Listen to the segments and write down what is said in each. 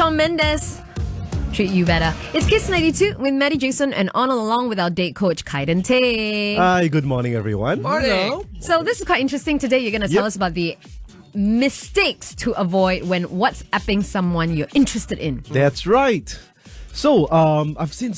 Shawn Mendes. Treat you better. It's Kiss 92 with Maddie Jason and on along with our date coach, Kaiden Tay. Hi, good morning, everyone. Morning. So this is quite interesting today. You're going to tell us about the mistakes to avoid when WhatsApping someone you're interested in. That's right. So, I've seen,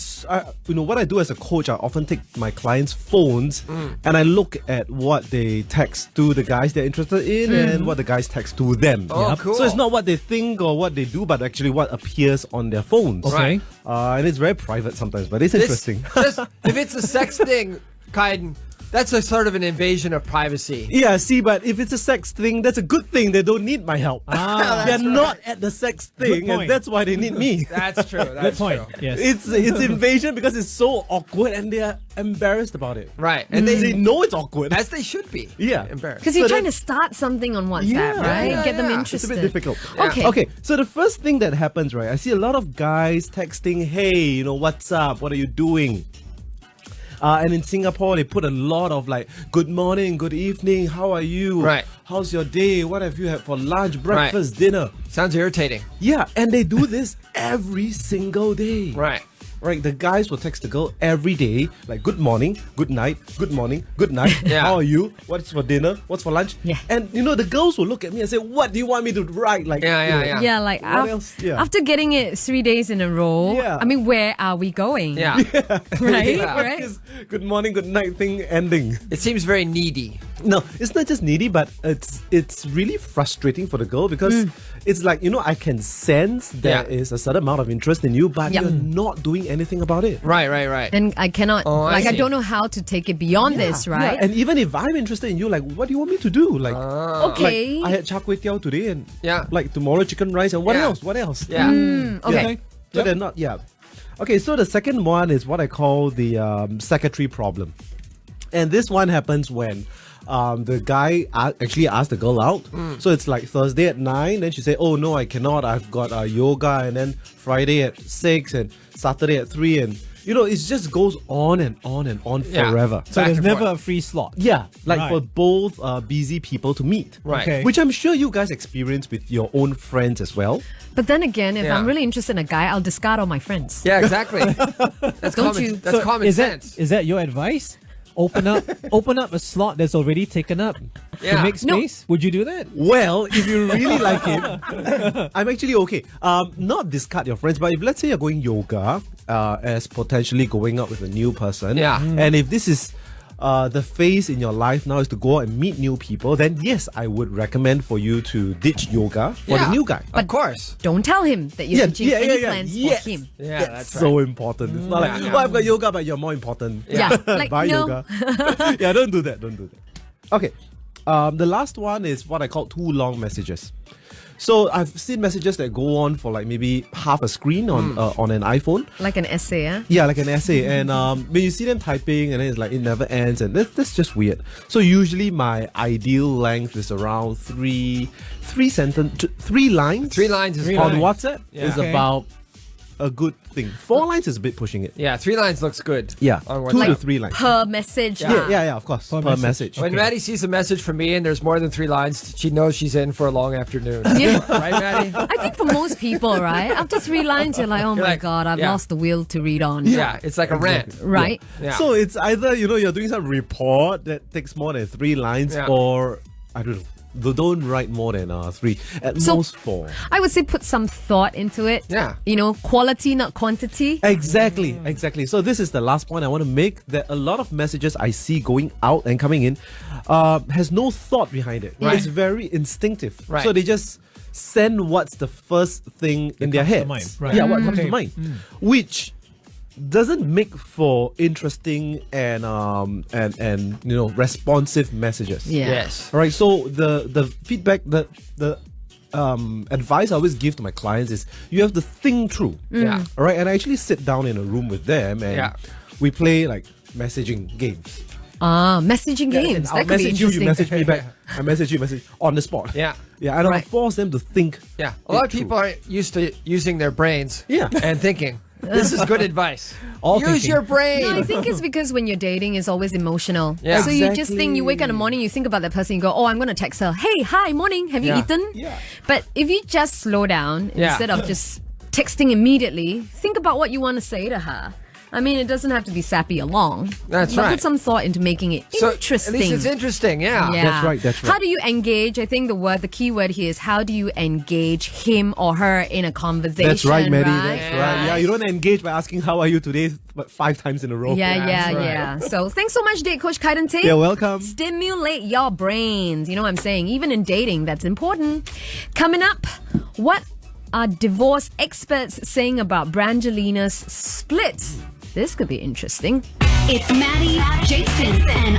what I do as a coach, I often take my clients' phones and I look at what they text to the guys they're interested in and what the guys text to them. Oh, cool. So it's not what they think or what they do, but actually what appears on their phones. Okay. And it's very private sometimes, but it's interesting. If it's a sex thing, Kaiden, that's a sort of an invasion of privacy. Yeah, see, but if it's a sex thing, that's a good thing. They don't need my help. They're not at the sex thing, and that's why they need me. That's true. That's Good point. True. Yes. It's invasion because it's so awkward and they're embarrassed about it. Right. And And they know it's awkward. as they should be. Yeah. Embarrassed. Because you're So trying to start something on WhatsApp, Yeah, right? yeah, Get them yeah. It's a interested. bit difficult. Okay. Okay, so the first thing that happens, right, I see a lot of guys texting, hey, what's up? What are you doing? And in Singapore, they put a lot of like, good morning, good evening, how are you? Right. How's your day? What have you had for lunch, breakfast, dinner? Sounds irritating. Yeah, and they do this every single day. Right. Right, the guys will text the girl every day, like good morning, good night, good morning, good night. Yeah. How are you? What's for dinner? What's for lunch? Yeah. And the girls will look at me and say, what do you want me to write? Like, Yeah. Yeah, like What else? Yeah. after getting it 3 days in a row, Yeah. I mean, where are we going? Yeah. Right? Yeah. Right? This good morning, good night thing ending. It seems very needy. No, it's not just needy, but it's really frustrating for the girl because it's like, I can sense there Yeah. is a certain amount of interest in you, but Yep. you're not doing anything about it. Right. And I cannot, Oh, I I see. don't know how to take it beyond this, right? Yeah. And even if I'm interested in you, like, what do you want me to do? Like, Okay. like I had char kway teow today, and Yeah. like tomorrow chicken rice, and what Yeah. else? What else? Yeah. Okay. So they're not. Yeah. Okay. So the second one is what I call the secretary problem, and this one happens when. The guy actually asked the girl out. So it's like Thursday at 9. Then she said, oh no, I cannot. I've got yoga. And then Friday at 6 and Saturday at 3. And it just goes on and on and on Yeah. forever. So Back there's and never forth. a free slot. Yeah, like Right. for both busy people to meet. Right. Okay. Which I'm sure you guys experience with your own friends as well. But then again, if Yeah. I'm really interested in a guy, I'll discard all my friends. Yeah, exactly. That's Don't common. you- That's So common is sense. Is that your advice? Open up a slot that's already taken up Yeah. to make No. space. Would you do that? Well, if you really like him, I'm actually okay. Not discard your friends, but if let's say you're going yoga as potentially going out with a new person, Yeah. and if this is the phase in your life now is to go out and meet new people, then yes, I would recommend for you to ditch yoga for the Yeah. new guy. Of course. Don't tell him that you're teaching any plans Yes. for him. Yeah, That's that's so important. It's not like, Yeah. oh, I've got yoga, but you're more important. Yeah, like, Buy no. yoga. Yeah, don't do that. Don't do that. Okay. The last one is what I call too long messages. So I've seen messages that go on for like maybe half a screen on an iPhone. Like an essay, yeah? Yeah, like an essay. And when you see them typing and then it's like it never ends, and that's just weird. So usually my ideal length is around three lines. 3 lines is Three on fine. lines. WhatsApp Yeah. is Okay. about a good thing. 4 lines is a bit pushing it. Yeah, 3 lines looks good. Yeah, On 2 WhatsApp. to 3 lines. Per message. Yeah, of course. Per Per message. message. When Okay. Maddie sees a message from me and there's more than 3 lines, she knows she's in for a long afternoon. Yeah. Right, Maddie? I think for most people, right? After 3 lines, you're like, oh my like, God, I've yeah. lost the will to read on. Yeah, it's like a rant. Right? Yeah. So it's either, you're doing some report that takes more than 3 lines, Yeah. or, I don't know, don't write more than 3. At So- most 4. I would say put some thought into it. Yeah. Quality, not quantity. Exactly. So this is the last point I want to make, that a lot of messages I see going out and coming in has no thought behind it. Right. It's very instinctive. Right. So they just send what's the first thing in their comes to head. mind. Right. Yeah, what comes to Okay. mind. Which doesn't make for interesting and responsive messages. Yeah. Yes. All right. So the feedback, the advice I always give to my clients is you have to think through. Yeah. All right. And I actually sit down in a room with them and Yeah. we play like messaging games. Messaging games. I'll That could be message you, you interesting. message me back. I message you, message on the spot. Yeah. Yeah. And I'll Right. force them to think. Yeah. A lot of people are used to using their brains Yeah. and thinking. This is good advice. All Use thinking. your brain. No, I think it's because when you're dating, it's always emotional. Yeah. So you just think, you wake up in the Exactly. morning, you think about that person, you go, oh, I'm going to text her, hey, hi, morning, have you Yeah. eaten? Yeah. But if you just slow down, Yeah. instead of just texting immediately, think about what you want to say to her. I mean, it doesn't have to be sappy or long. That's but right. Put some thought into making it So interesting. at least it's interesting, yeah. Yeah. That's right. How do you engage? I think the key word here is how do you engage him or her in a conversation? That's right, Maddie. Right? That's right. Yeah, you don't engage by asking how are you today, but 5 times in a row. Yeah. So thanks so much, date coach Kaidan Tate. You're welcome. Stimulate your brains. You know what I'm saying? Even in dating, that's important. Coming up, what are divorce experts saying about Brangelina's split? This could be interesting. It's Maddie, Jason, and